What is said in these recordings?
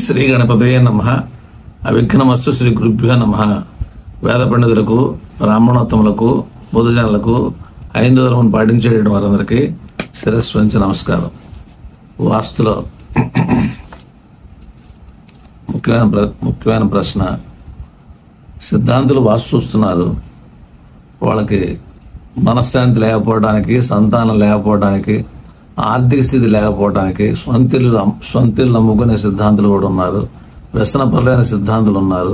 శ్రీ గణపతయే నమః. అవిఘ్నమస్తు శ్రీ గురుభ్యో నమః. వేద పండితులకు, బ్రాహ్మణోత్తములకు, బుధజనులకు, హైందవ ధర్మం పాటించేటువంటి వారందరికీ శిరస్సు వంచి నమస్కారం. వాస్తులో ముఖ్యమైన ప్రశ్న. సిద్ధాంతులు వాస్తు చూస్తున్నారు. వాళ్ళకి మనశ్శాంతి లేకపోవడానికి, సంతానం లేకపోవడానికి, ఆర్థిక స్థితి లేకపోవడానికి సొంతిల్లు నమ్ముకునే సిద్ధాంతులు కూడా ఉన్నారు. వ్యసనపరులైన సిద్ధాంతులు ఉన్నారు.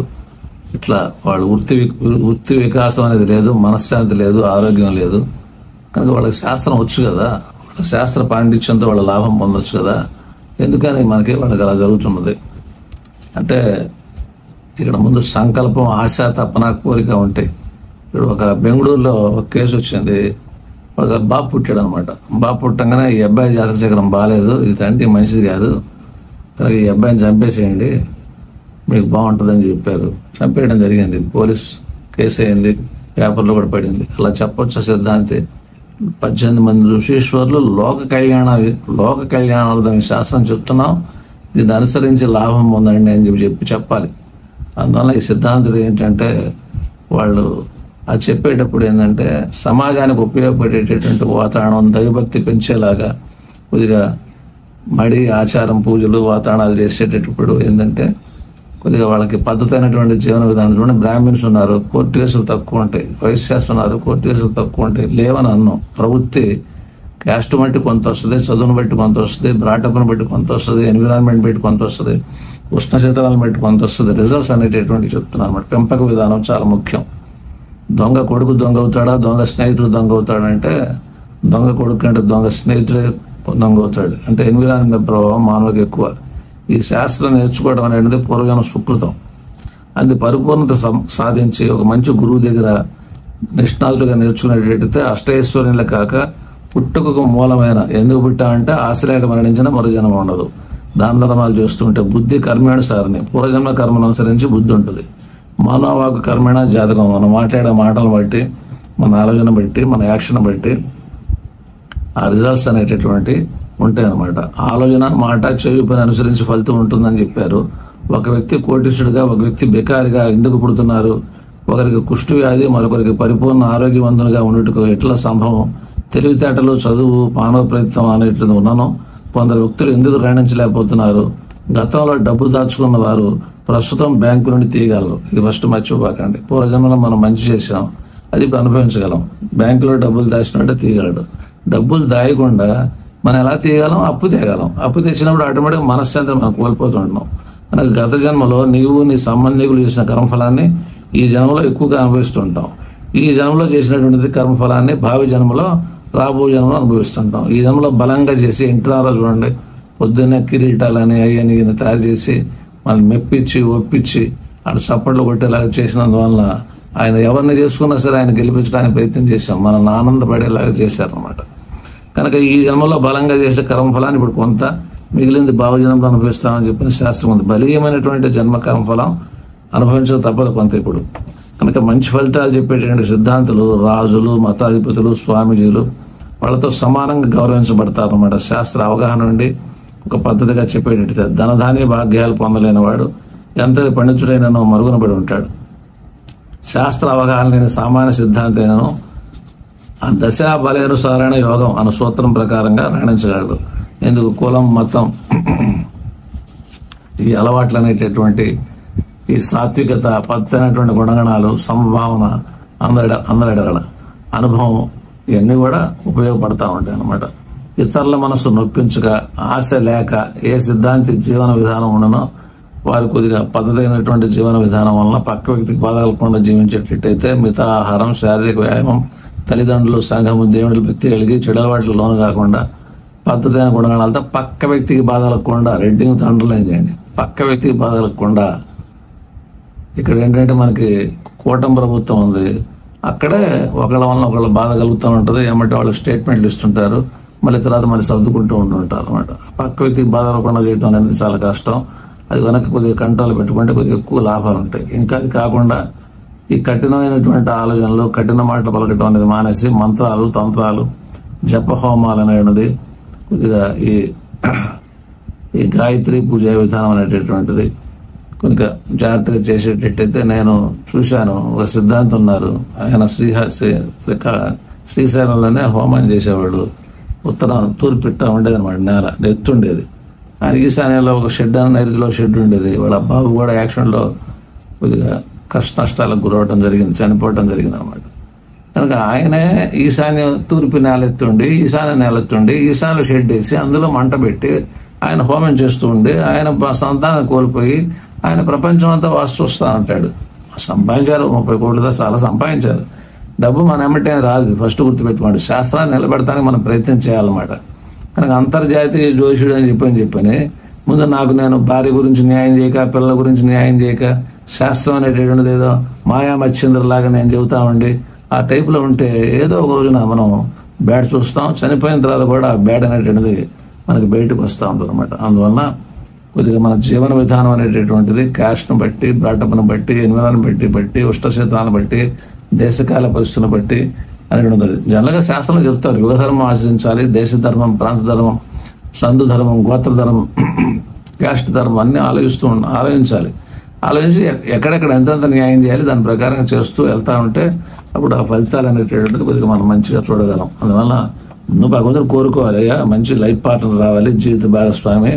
ఇట్లా వాళ్ళు వృత్తి వికాసం అనేది లేదు, మనశ్శాంతి లేదు, ఆరోగ్యం లేదు. కనుక వాళ్ళకి శాస్త్రం వచ్చు కదా, వాళ్ళ శాస్త్ర పాండిత్యంతో వాళ్ళ లాభం పొందొచ్చు కదా. ఎందుకని వాళ్ళకి అలా జరుగుతున్నది అంటే, ఇక్కడ ముందు సంకల్పం, ఆశ, తపన, కోరిక ఉంటాయి. ఇప్పుడు ఒక బెంగళూరులో ఒక కేసు వచ్చింది. ఒక బాబు పుట్టాడు అనమాట. బాబు పుట్టంగానే ఈ అబ్బాయి జాతక చక్రం బాగాలేదు, ఇది తండ్రి మంచిది కాదు, కనుక ఈ అబ్బాయిని చంపేసేయండి, మీకు బాగుంటుందని చెప్పారు. చంపేయడం జరిగింది. పోలీస్ కేసు అయింది, పేపర్లో కూడా పడింది. అలా చెప్పొచ్చు సిద్ధాంతి. 18 మంది ఋషీశ్వరులు లోక కళ్యాణార్థం శాస్త్రం చెప్తున్నాం, దీన్ని అనుసరించి లాభం పొందండి అని చెప్పాలి. అందువల్ల ఈ సిద్ధాంతులు ఏంటంటే, వాళ్ళు అది చెప్పేటప్పుడు ఏంటంటే, సమాజానికి ఉపయోగపడేటటువంటి వాతావరణం, దైవభక్తి పెంచేలాగా కొద్దిగా మడి, ఆచారం, పూజలు, వాతావరణాలు చేసేటప్పుడు ఏంటంటే, కొద్దిగా వాళ్ళకి పద్ధతి అయినటువంటి జీవన విధానం. చూడండి, బ్రాహ్మిన్స్ ఉన్నారు, కోర్టు కేసులు తక్కువ ఉంటాయి. వైశ్యాస్ ఉన్నారు, కోర్టు కేసులు తక్కువ ఉంటాయి. లేవని అన్నం. ప్రవృత్తి క్యాస్ట్ బట్టి కొంత వస్తుంది, చదువును బట్టి కొంత వస్తుంది, బ్రాటప్ను బట్టి కొంత వస్తుంది, ఎన్విరాన్మెంట్ బట్టి కొంత వస్తుంది, ఉష్ణ శీతలను బట్టి కొంత వస్తుంది. రిజల్ట్స్ అనేటటువంటి చెప్తున్నారు అన్నమాట. పెంపక విధానం చాలా ముఖ్యం. దొంగ కొడుకు దొంగ అవుతాడా, దొంగ స్నేహితుడు దొంగ అవుతాడంటే, దొంగ కొడుకు అంటే దొంగ స్నేహితుడే దొంగ అవుతాడు. అంటే ఎన్విరాన్మెంట్ ప్రభావం మానవులకు ఎక్కువ. ఈ శాస్త్రం నేర్చుకోవడం అనేది పూర్వజన్మ సుకృతం. అది పరిపూర్ణత సాధించి ఒక మంచి గురువు దగ్గర నిష్ణాతులుగా నేర్చుకునేటట్టయితే అష్టైశ్వర్యంలో కాక పుట్టుకకు మూలమైన, ఎందుకు పుట్టామంటే ఆశ్రయాక మరణించిన మరో జన్మ ఉండదు. దాన ధర్మాలు చేస్తుంటే బుద్ధి కర్మేణుసారిని, పూర్వజన్మ కర్మను అనుసరించి బుద్ధి ఉంటుంది. మానవాకు కర్మేణ జాతకం. మనం మాట్లాడే మాటలను బట్టి, మన ఆలోచన బట్టి, మన యాక్షన్ బట్టి ఆ రిజల్ట్స్ అనేటటువంటి ఉంటాయి అన్నమాట. ఆలోచన, మాట, చెవి పని అనుసరించి ఫలితం ఉంటుందని చెప్పారు. ఒక వ్యక్తి కోటీశ్వరుడిగా, ఒక వ్యక్తి బెకారిగా ఎందుకు పుడుతున్నారు? ఒకరికి కుష్టు వ్యాధి, మరొకరికి పరిపూర్ణ ఆరోగ్యవంతునిగా ఉండేట్టుకు ఎట్లా సంభవం? తెలివితేటలు, చదువు, మానవ ప్రయత్నం అనేటువంటి ఉన్నాను. కొందరు వ్యక్తులు ఎందుకు రాణించలేకపోతున్నారు? గతంలో డబ్బు దాచుకున్న వారు ప్రస్తుతం బ్యాంకు నుండి తీయగలరు. ఇది ఫస్ట్ మర్చిపోకండి. పూర్వజన్మలో మనం మంచి చేశాం, అది ఇప్పుడు అనుభవించగలం. బ్యాంకులో డబ్బులు దాచినట్టే తీయగలడు. డబ్బులు దాయకుండా మనం ఎలా తీయగలం? అప్పు తీయగలం. అప్పు తెచ్చినప్పుడు ఆటోమేటిక్ మనశ్శాంతి మనం కోల్పోతుంటున్నాం. మనకు గత జన్మలో నీవు నీ సంబంధికులు చేసిన కర్మఫలాన్ని ఈ జన్మలో ఎక్కువగా అనుభవిస్తుంటాం. ఈ జన్మలో చేసినటువంటిది కర్మఫలాన్ని భావి జన్మలో, రాబో జన్మలో అనుభవిస్తుంటాం. ఈ జన్మలో బలంగా చేసి ఇంటినారో చూడండి, పొద్దున్నే కిరీటాలని అయ్యని తయారు చేసి మనం మెప్పించి, ఒప్పించి అటు చప్పట్లు కొట్టేలాగా చేసినందువల్ల ఆయన ఎవరిని చేసుకున్నా సరే ఆయన గెలిపించడానికి ప్రయత్నం చేశాం. మనల్ని ఆనందపడేలాగా చేశారనమాట. కనుక ఈ జన్మలో బలంగా చేసే కర్మఫలాన్ని ఇప్పుడు కొంత మిగిలింది భావజన్మలో అనుభవిస్తామని చెప్పిన శాస్త్రం ఉంది. బలీయమైనటువంటి జన్మ కర్మఫలం అనుభవించక తప్పదు కొంత ఇప్పుడు. కనుక మంచి ఫలితాలు చెప్పేటువంటి సిద్ధాంతులు, రాజులు, మతాధిపతులు, స్వామీజీలు వాళ్ళతో సమానంగా గౌరవించబడతారు అన్నమాట. శాస్త్ర అవగాహన నుండి ఒక పద్ధతిగా చెప్పేటట్టు ధనధాన్య భాగ్యాలు పొందలేని వాడు ఎంతటి పండితుడైనను మరుగునబడి ఉంటాడు. శాస్త్ర అవగాహన లేని సామాన్య సిద్ధాంతైనను ఆ దశా బలానుసారైన యోగం అన్న సూత్రం ప్రకారంగా రాణించగలడు. ఎందుకు? కులం, మతం, ఈ అలవాట్లు అనేటటువంటి ఈ సాత్వికత, పద్ధతైనటువంటి గుణగణాలు, సమభావన, అందరెడగల అనుభవం, ఇవన్నీ కూడా ఉపయోగపడతా ఉంటాయి అన్నమాట. ఇతరుల మనసు నొప్పించక, ఆశ లేక ఏ సిద్ధాంతి జీవన విధానం ఉండనో వారు కొద్దిగా పద్ధతైనటువంటి జీవన విధానం వలన పక్క వ్యక్తికి బాధ కలగకుండా జీవించేటట్టయితే మిగతా ఆహారం, శారీరక వ్యాయామం, తల్లిదండ్రులు, సంఘము, దేవుడి భక్తి కలిగి చెడు అలవాట్లు లోను కాకుండా పద్ధతైన గుణగణాలతో పక్క వ్యక్తికి బాధ కలగకుండా, రెడ్డింగ్ అండర్లైన్ చేయండి, పక్క వ్యక్తికి బాధ కలగకుండా. ఇక్కడ ఏంటంటే మనకి కూటమి ప్రభుత్వం ఉంది, అక్కడే ఒకళ్ళ వలన ఒకళ్ళ బాధ కలుగుతూ ఉంటుంది. ఏమంటే వాళ్ళు స్టేట్మెంట్లు ఇస్తుంటారు, మళ్ళీ తర్వాత మళ్ళీ సర్దుకుంటూ ఉంటుంటారు అనమాట. పక్క వ్యక్తికి బాధ కలగకుండా చేయడం అనేది చాలా కష్టం. అది కనుక కొద్దిగా కంట్రోల్ పెట్టుకుంటే కొద్దిగా ఎక్కువ లాభాలు ఉంటాయి. ఇంకా అది కాకుండా ఈ కఠినమైనటువంటి ఆలోచనలు, కఠిన మాటలు పలకటం అనేది మానేసి మంత్రాలు, తంత్రాలు, జపహోమాలు అనేది కొద్దిగా ఈ ఈ గాయత్రి పూజా విధానం అనేటటువంటిది కనుక జాగ్రత్తగా చేసేటట్టయితే నేను చూశాను. ఒక సిద్ధాంతం ఉన్నారు, ఆయన శ్రీశైలంలోనే హోమం చేసేవాడు. తూర్పిట్ట ఉండేది అనమాట, నేల ఎత్తుండేది. ఆయన ఈశాన్యంలో ఒక షెడ్, నైరుతిలో షెడ్ ఉండేది. వాళ్ళ బాబు కూడా యాక్సిడెంట్లో కొద్దిగా కష్ట నష్టాలకు గురవడం జరిగింది, చనిపోవడం జరిగింది అనమాట. కనుక ఆయనే తూర్పు నేల ఎత్తుండి, ఈశాన్య నేల ఎత్తుండి, ఈశాన్య షెడ్ వేసి అందులో మంట పెట్టి ఆయన హోమం చేస్తూ ఉండి ఆయన సంతానం కోల్పోయి ఆయన ప్రపంచం అంతా చూస్తా అంటాడు. సంపాదించారు, 30 కోట్లతో చాలా సంపాదించారు. డబ్బు మన ఎమ్మటే రాదు, ఫస్ట్ గుర్తుపెట్టుకోండి. శాస్త్రాన్ని నిలబెడతానికి మనం ప్రయత్నం చేయాలన్నమాట. కనుక అంతర్జాతీయ జోషుడు అని చెప్పని ముందు నేను భార్య గురించి న్యాయం చేయక, పిల్లల గురించి న్యాయం చేయక, శాస్త్రం అనేటటువంటిది ఏదో మాయా మచ్చింద్రలాగా నేను చెబుతా ఉండి ఆ టైపులో ఉంటే ఏదో ఒక రోజున మనం బ్యాడ్ చూస్తాం. చనిపోయిన తర్వాత కూడా ఆ బ్యాడ్ అనేటువంటిది మనకి బయటకు వస్తూ ఉంటుంది అనమాట. అందువల్ల కొద్దిగా మన జీవన విధానం అనేటటువంటిది క్యాస్ట్ను బట్టి, బ్రాటప్ను బట్టి, ఎన్విరాన్మెంట్ బట్టి, ఉష్ణక్షేత్రాలను బట్టి, దేశకాల పరిస్థితులను బట్టి అనేటువంటిది జనరల్గా శాస్త్రంలో చెప్తారు. యుగ ధర్మం ఆచరించాలి, దేశ ధర్మం, ప్రాంత ధర్మం, సంధు ధర్మం, గోత్ర ధర్మం, క్యాస్ట్ ధర్మం అన్ని ఆలోచించాలి. ఆలోచించి ఎక్కడెక్కడ ఎంతెంత న్యాయం చేయాలి దాని ప్రకారంగా చేస్తూ వెళ్తా ఉంటే అప్పుడు ఆ ఫలితాలు అనేటటువంటిది కొద్దిగా మనం మంచిగా చూడగలం. అందువల్ల నువ్వు భగవంతుని కోరుకోవాలి, అయ్యా మంచి లైఫ్ పార్ట్నర్ రావాలి, జీవిత భాగస్వామి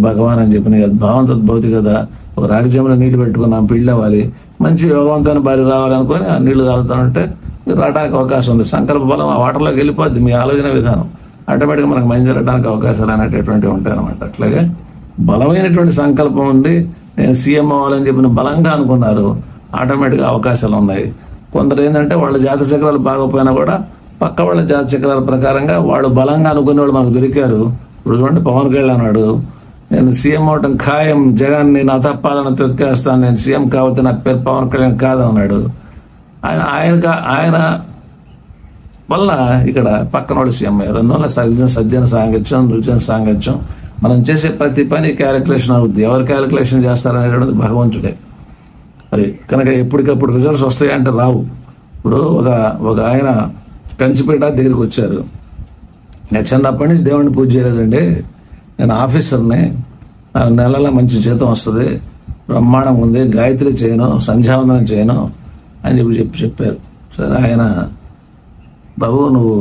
భగవాన్ అని చెప్పిన భావం తద్భవతి కదా. ఒక రాగజంలో నీళ్లు పెట్టుకున్నాం, పెళ్లి అవ్వాలి, మంచి యోగవంతమైన భార్య రావాలనుకొని ఆ నీళ్లు తాగుతా ఉంటే రావడానికి అవకాశం ఉంది. సంకల్ప బలం ఆ వాటర్లోకి వెళ్ళిపోద్ది. మీ ఆలోచన విధానం ఆటోమేటిక్గా మనకు మంచి జరగడానికి అవకాశాలు అనేటటువంటివి ఉంటాయి అనమాట. అట్లాగే బలమైనటువంటి సంకల్పం ఉండి నేను సీఎం అవ్వాలని చెప్పిన బలంగా అనుకున్నారు, ఆటోమేటిక్గా అవకాశాలు ఉన్నాయి. కొందరు ఏంటంటే వాళ్ళ జాతక చక్రాలు బాగోపోయినా కూడా పక్క వాళ్ళ జాతక చక్రాల ప్రకారంగా వాళ్ళు బలంగా అనుకునే వాళ్ళు మనకు దొరికారు. ఇప్పుడు చూడండి, పవన్ కళ్యాణ్ అన్నాడు నేను సీఎం అవటం ఖాయం, జగన్ నేను అతప్పాలను తొక్కేస్తాను, నేను సీఎం కావద్దు, నా పేరు పవన్ కళ్యాణ్ కాదన్నాడు. ఆయన వల్ల ఇక్కడ పక్కన వాళ్ళు సీఎం అయ్యారు. అందువల్ల సజ్జన సాంగత్యం, రుజన సాంగత్యం, మనం చేసే ప్రతి పని క్యాలిక్యులేషన్ అవుద్ది. ఎవరు క్యాలిక్యులేషన్ చేస్తారనేటువంటిది భగవంతుడే. అది కనుక ఎప్పటికప్పుడు రిజల్ట్స్ వస్తాయంటే రావు. ఇప్పుడు ఒక ఆయన కంచిపేట దగ్గరికి వచ్చారు. నేను చిన్నప్పటి నుంచి దేవుడిని పూజ చేయలేదండి, నేను ఆఫీసర్ని, నాకు నెలలా మంచి జీతం వస్తుంది, బ్రహ్మాండం ఉంది, గాయత్రి చేయను, సంధ్యావందనం చేయను అని చెప్పారు. సరే ఆయన, బాబు నువ్వు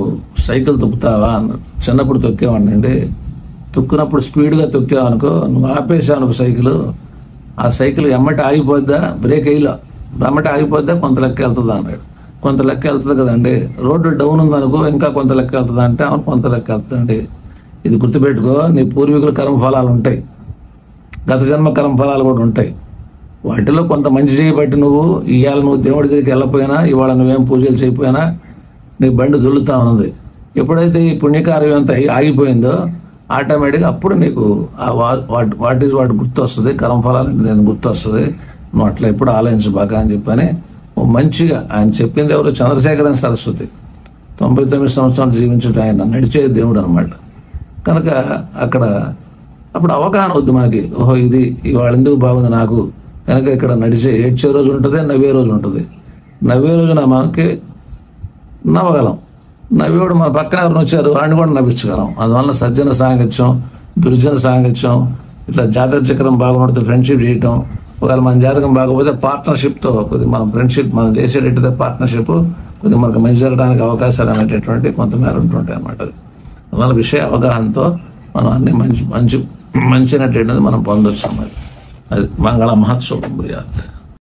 సైకిల్ తొక్కుతావా అన్నాడు. చిన్నప్పుడు తొక్కేవాడినండి. తొక్కినప్పుడు స్పీడ్గా తొక్కావనుకో, నువ్వు ఆపేసావు సైకిల్, ఆ సైకిల్ ఎమ్మటి ఆగిపోద్దా, బ్రేక్ వేయలా, ఎమ్మటి ఆగిపోద్దా, కొంత లెక్క వెళ్తుందా అన్నాడు. కొంత లెక్క వెళ్తుంది కదండి, రోడ్డు డౌన్ ఉందనుకో ఇంకా కొంత లెక్క వెళ్తుందా అంటే అవును కొంత లెక్క వెళ్తుందండి. ఇది గుర్తుపెట్టుకో, నీ పూర్వీకుల కర్మఫలాలు ఉంటాయి, గత జన్మ కర్మఫలాలు కూడా ఉంటాయి. వాటిలో కొంత మంచి చేయబట్టి ఇవాళ నువ్వు దేవుడి దగ్గరికి వెళ్ళపోయినా, ఇవాళ నువ్వేం పూజలు చేయకపోయినా నీ బండి దొల్లుతా ఉన్నది. ఎప్పుడైతే ఈ పుణ్యకార్యం అంతా ఆగిపోయిందో ఆటోమేటిక్గా అప్పుడు నీకు వాట్ గుర్తు వస్తుంది, కర్మఫలాలు నేను గుర్తు వస్తుంది. నువ్వు అట్లా ఎప్పుడు ఆలోచించబాక అని చెప్పని మంచిగా ఆయన చెప్పింది. ఎవరు? చంద్రశేఖరన్ సరస్వతి. 99 సంవత్సరాలు జీవించడం ఆయన, నడిచే దేవుడు అనమాట. కనుక అప్పుడు అవగాహన వద్దు మనకి, ఓహో ఇది ఇవాళ ఎందుకు బాగుంది నాకు. కనుక ఇక్కడ ఏడ్చే రోజు ఉంటుంది, నవ్వే రోజు ఉంటుంది. నవ్వే రోజున మనకి నవ్వగలం, నవ్వేవాడు మన పక్కన ఎవరిని వచ్చారు ఆయన కూడా నవ్వించగలం. అందువల్ల సజ్జన సాంగత్యం, దుర్జన సాంగత్యం, ఇట్లా జాతక చక్రం బాగుపడితే ఫ్రెండ్షిప్ చేయటం, ఒకవేళ మన జాతకం బాగోపోతే పార్ట్నర్షిప్తో కొద్దిగా మనం ఫ్రెండ్షిప్ మనం చేసేటట్టయితే పార్ట్నర్షిప్ కొద్దిగా మనకు మంచి జరగడానికి అవకాశాలు అనేటటువంటి కొంతమేర ఉంటుంటాయి అన్నమాట. అందువల్ల విషయ అవగాహనతో మనం అన్ని మంచి అనేటటువంటిది మనం పొందొచ్చు అన్నమాట. అది మంగళ మహోత్సవం.